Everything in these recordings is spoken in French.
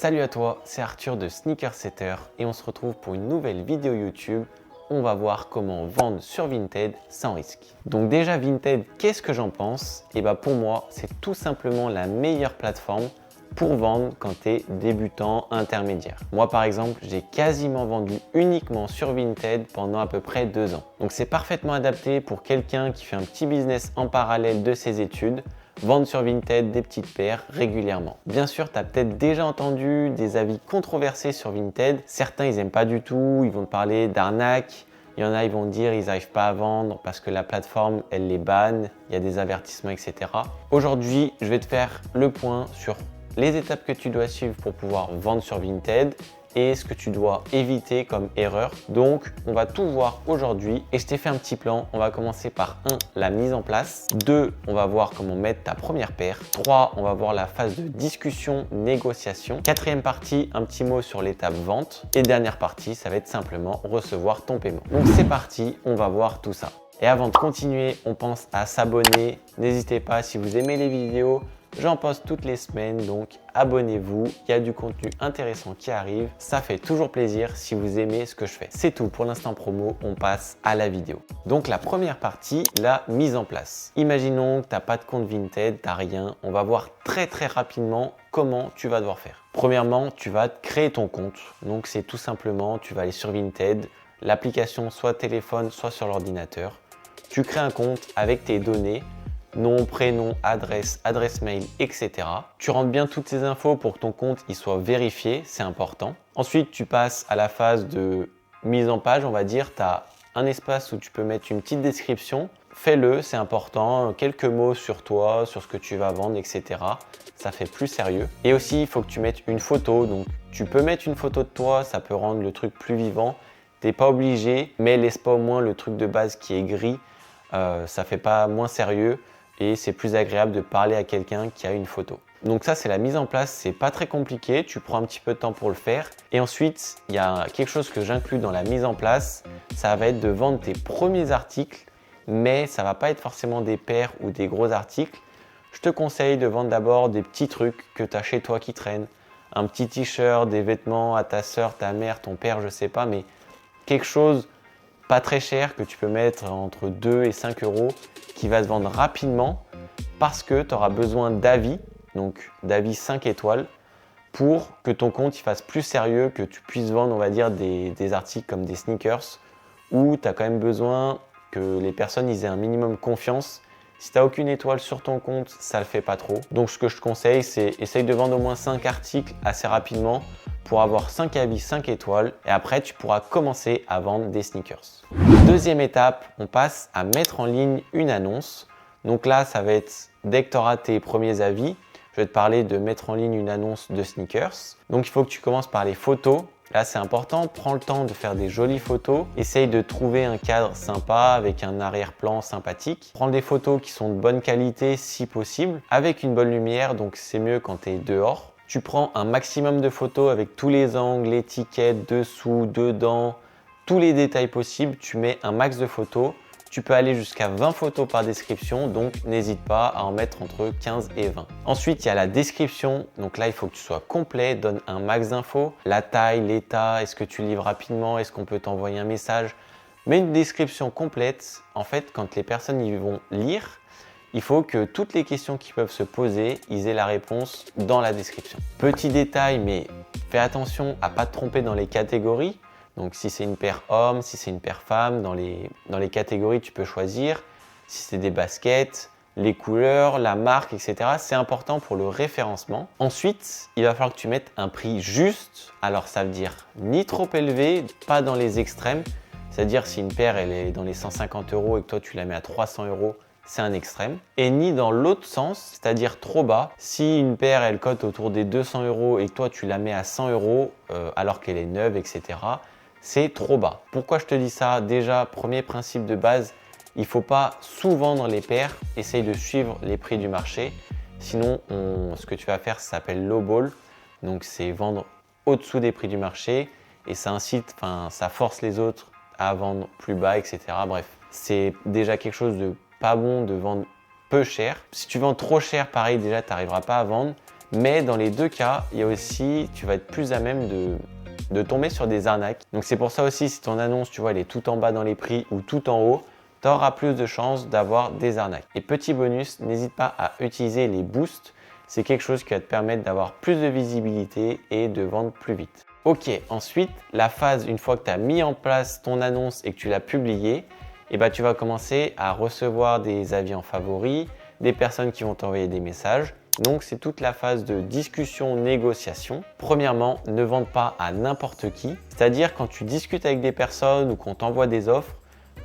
Salut à toi, c'est Arthur de Sneaker Setter et on se retrouve pour une nouvelle vidéo YouTube. On va voir comment vendre sur Vinted sans risque. Donc déjà Vinted, qu'est-ce que j'en pense? Et bah pour moi, c'est tout simplement la meilleure plateforme pour vendre quand tu es débutant intermédiaire. Moi par exemple, j'ai quasiment vendu uniquement sur Vinted pendant à peu près 2 ans. Donc c'est parfaitement adapté pour quelqu'un qui fait un petit business en parallèle de ses études. Vendre sur Vinted des petites paires régulièrement. Bien sûr, tu as peut-être déjà entendu des avis controversés sur Vinted. Certains, ils n'aiment pas du tout, ils vont te parler d'arnaque. Il y en a, ils vont te dire qu'ils n'arrivent pas à vendre parce que la plateforme, elle les banne, il y a des avertissements, etc. Aujourd'hui, je vais te faire le point sur les étapes que tu dois suivre pour pouvoir vendre sur Vinted et ce que tu dois éviter comme erreur. Donc, on va tout voir aujourd'hui et je t'ai fait un petit plan. On va commencer par 1, la mise en place. 2, on va voir comment mettre ta première paire. 3, on va voir la phase de discussion, négociation. 4e partie, un petit mot sur l'étape vente. Et dernière partie, ça va être simplement recevoir ton paiement. Donc, c'est parti, on va voir tout ça. Et avant de continuer, on pense à s'abonner. N'hésitez pas, si vous aimez les vidéos, j'en poste toutes les semaines, donc abonnez-vous, il y a du contenu intéressant qui arrive. Ça fait toujours plaisir si vous aimez ce que je fais. C'est tout pour l'instant promo, on passe à la vidéo. Donc la première partie, la mise en place. Imaginons que tu n'as pas de compte Vinted, tu n'as rien. On va voir très rapidement comment tu vas devoir faire. Premièrement, tu vas créer ton compte. Donc c'est tout simplement, tu vas aller sur Vinted, l'application soit téléphone, soit sur l'ordinateur. Tu crées un compte avec tes données. Nom, prénom, adresse mail, etc. Tu rentres bien toutes ces infos pour que ton compte il soit vérifié, c'est important. Ensuite, tu passes à la phase de mise en page, on va dire. Tu as un espace où tu peux mettre une petite description. Fais-le, c'est important. Quelques mots sur toi, sur ce que tu vas vendre, etc. Ça fait plus sérieux. Et aussi, il faut que tu mettes une photo. Donc, tu peux mettre une photo de toi, ça peut rendre le truc plus vivant. Tu n'es pas obligé, mais laisse pas au moins le truc de base qui est gris. Ça fait pas moins sérieux. Et c'est plus agréable de parler à quelqu'un qui a une photo. Donc ça, c'est la mise en place, c'est pas très compliqué, tu prends un petit peu de temps pour le faire. Et ensuite, il y a quelque chose que j'inclus dans la mise en place, ça va être de vendre tes premiers articles, mais ça va pas être forcément des paires ou des gros articles. Je te conseille de vendre d'abord des petits trucs que tu as chez toi qui traînent. Un petit t-shirt, des vêtements à ta soeur, ta mère, ton père, je sais pas, mais quelque chose pas très cher que tu peux mettre entre 2 et 5 euros qui va se vendre rapidement parce que tu auras besoin d'avis, donc d'avis 5 étoiles pour que ton compte il fasse plus sérieux, que tu puisses vendre, on va dire, des articles comme des sneakers où tu as quand même besoin que les personnes ils aient un minimum confiance. Si tu n'as aucune étoile sur ton compte, ça ne le fait pas trop. Donc ce que je te conseille, c'est essaye de vendre au moins 5 articles assez rapidement pour avoir 5 avis 5 étoiles et après tu pourras commencer à vendre des sneakers. Deuxième étape, on passe à mettre en ligne une annonce. Donc là, ça va être dès que tu auras tes premiers avis, je vais te parler de mettre en ligne une annonce de sneakers. Donc il faut que tu commences par les photos. Là, c'est important, prends le temps de faire des jolies photos. Essaye de trouver un cadre sympa avec un arrière-plan sympathique. Prends des photos qui sont de bonne qualité si possible, avec une bonne lumière, donc c'est mieux quand tu es dehors. Tu prends un maximum de photos avec tous les angles, l'étiquette, dessous, dedans, tous les détails possibles. Tu mets un max de photos. Tu peux aller jusqu'à 20 photos par description, donc n'hésite pas à en mettre entre 15 et 20. Ensuite, il y a la description. Donc là, il faut que tu sois complet, donne un max d'infos. La taille, l'état, est-ce que tu livres rapidement, est-ce qu'on peut t'envoyer un message. Mets une description complète. En fait, quand les personnes y vont lire, il faut que toutes les questions qui peuvent se poser, ils aient la réponse dans la description. Petit détail, mais fais attention à ne pas te tromper dans les catégories. Donc si c'est une paire homme, si c'est une paire femme, dans les catégories, tu peux choisir. Si c'est des baskets, les couleurs, la marque, etc. C'est important pour le référencement. Ensuite, il va falloir que tu mettes un prix juste. Alors ça veut dire ni trop élevé, pas dans les extrêmes. C'est-à-dire si une paire elle est dans les 150 euros et que toi tu la mets à 300 euros, c'est un extrême. Et ni dans l'autre sens, c'est-à-dire trop bas. Si une paire elle cote autour des 200 euros et que toi tu la mets à 100 euros alors qu'elle est neuve, etc., c'est trop bas. Pourquoi je te dis ça? Déjà, premier principe de base, il ne faut pas sous-vendre les paires. Essaye de suivre les prix du marché. Sinon, ce que tu vas faire, ça s'appelle lowball. Donc, c'est vendre au-dessous des prix du marché et ça incite, ça force les autres à vendre plus bas, etc. Bref, c'est déjà quelque chose de pas bon de vendre peu cher. Si tu vends trop cher, pareil, déjà, tu n'arriveras pas à vendre. Mais dans les deux cas, il y a aussi, tu vas être plus à même de tomber sur des arnaques. Donc c'est pour ça aussi, si ton annonce, tu vois, elle est tout en bas dans les prix ou tout en haut, tu auras plus de chances d'avoir des arnaques. Et petit bonus, n'hésite pas à utiliser les boosts. C'est quelque chose qui va te permettre d'avoir plus de visibilité et de vendre plus vite. Ok, ensuite, la phase, une fois que tu as mis en place ton annonce et que tu l'as publiée, tu vas commencer à recevoir des avis en favoris, des personnes qui vont t'envoyer des messages. Donc, c'est toute la phase de discussion, négociation. Premièrement, ne vende pas à n'importe qui. C'est-à-dire, quand tu discutes avec des personnes ou qu'on t'envoie des offres,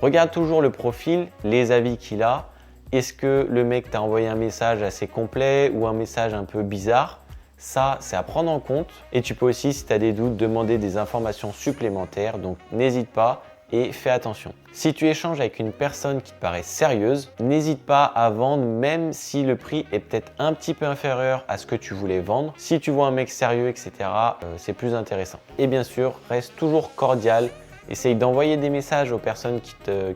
regarde toujours le profil, les avis qu'il a. Est-ce que le mec t'a envoyé un message assez complet ou un message un peu bizarre? Ça, c'est à prendre en compte. Et tu peux aussi, si tu as des doutes, demander des informations supplémentaires. Donc, n'hésite pas et fais attention. Si tu échanges avec une personne qui te paraît sérieuse, n'hésite pas à vendre même si le prix est peut-être un petit peu inférieur à ce que tu voulais vendre. Si tu vois un mec sérieux, etc., c'est plus intéressant. Et bien sûr, reste toujours cordial. Essaye d'envoyer des messages aux personnes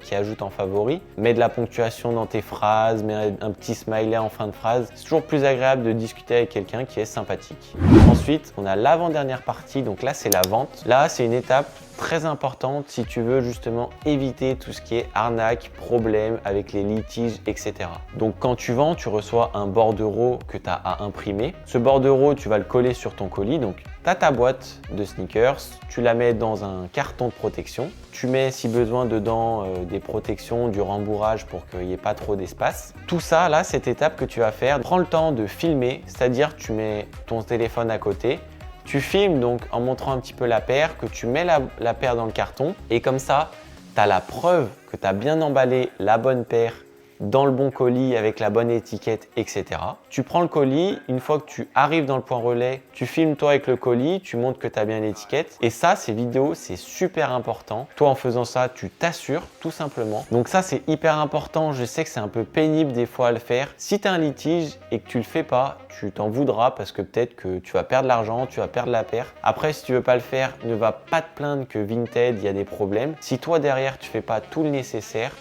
qui ajoutent en favori. Mets de la ponctuation dans tes phrases, mets un petit smiley en fin de phrase. C'est toujours plus agréable de discuter avec quelqu'un qui est sympathique. Ensuite, on a l'avant-dernière partie. Donc là, c'est la vente. Là, c'est une étape très importante si tu veux justement éviter tout ce qui est arnaque, problème avec les litiges, etc. Donc quand tu vends, tu reçois un bordereau que tu as à imprimer. Ce bordereau, tu vas le coller sur ton colis. Donc tu as ta boîte de sneakers, tu la mets dans un carton de protection. Tu mets si besoin dedans des protections, du rembourrage pour qu'il n'y ait pas trop d'espace. Tout ça, là, cette étape que tu vas faire, prends le temps de filmer, c'est-à-dire tu mets ton téléphone à côté. Tu filmes donc en montrant un petit peu la paire, que tu mets la paire dans le carton et comme ça, tu as la preuve que tu as bien emballé la bonne paire dans le bon colis avec la bonne étiquette, etc. Tu prends le colis, une fois que tu arrives dans le point relais, tu filmes toi avec le colis, tu montres que tu as bien l'étiquette. Et ça, ces vidéos, c'est super important. Toi, en faisant ça, tu t'assures tout simplement. Donc ça, c'est hyper important. Je sais que c'est un peu pénible des fois à le faire. Si tu as un litige et que tu le fais pas, tu t'en voudras parce que peut-être que tu vas perdre l'argent, tu vas perdre la paire. Après, si tu veux pas le faire, ne va pas te plaindre que Vinted, il y a des problèmes. Si toi, derrière, tu fais pas tout le nécessaire,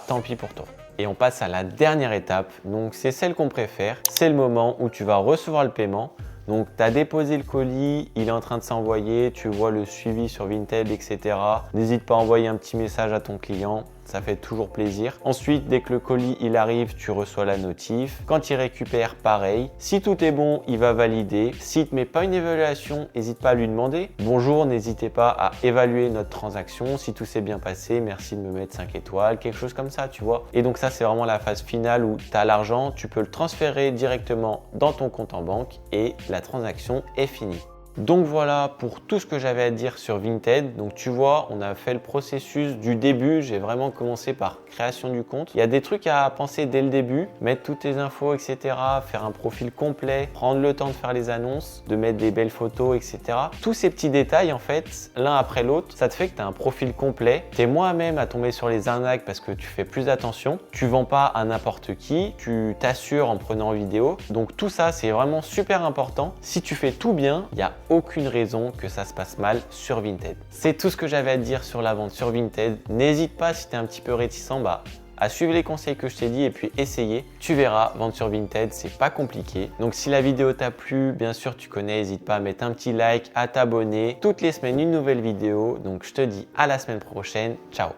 tant pis pour toi. Et on passe à la dernière étape, donc c'est celle qu'on préfère. C'est le moment où tu vas recevoir le paiement. Donc tu as déposé le colis, il est en train de s'envoyer, tu vois le suivi sur Vinted, etc. N'hésite pas à envoyer un petit message à ton client. Ça fait toujours plaisir. Ensuite, dès que le colis il arrive, tu reçois la notif. Quand il récupère, pareil. Si tout est bon, il va valider. S'il ne te met pas une évaluation, n'hésite pas à lui demander. Bonjour, n'hésitez pas à évaluer notre transaction. Si tout s'est bien passé, merci de me mettre 5 étoiles, quelque chose comme ça, tu vois. Et donc ça, c'est vraiment la phase finale où tu as l'argent, tu peux le transférer directement dans ton compte en banque et la transaction est finie. Donc voilà pour tout ce que j'avais à dire sur Vinted. Donc tu vois, on a fait le processus du début. J'ai vraiment commencé par création du compte. Il y a des trucs à penser dès le début, mettre toutes tes infos, etc. Faire un profil complet, prendre le temps de faire les annonces, de mettre des belles photos, etc. Tous ces petits détails, en fait, l'un après l'autre, ça te fait que tu as un profil complet. Tu es moins à même à tomber sur les arnaques parce que tu fais plus attention. Tu vends pas à n'importe qui. Tu t'assures en prenant en vidéo. Donc tout ça, c'est vraiment super important. Si tu fais tout bien, il y a aucune raison que ça se passe mal sur Vinted. C'est tout ce que j'avais à dire sur la vente sur Vinted. N'hésite pas si tu es un petit peu réticent à suivre les conseils que je t'ai dit et puis essayer. Tu verras, vendre sur Vinted, c'est pas compliqué. Donc si la vidéo t'a plu, bien sûr tu connais, n'hésite pas à mettre un petit like, à t'abonner. Toutes les semaines, une nouvelle vidéo. Donc je te dis à la semaine prochaine. Ciao!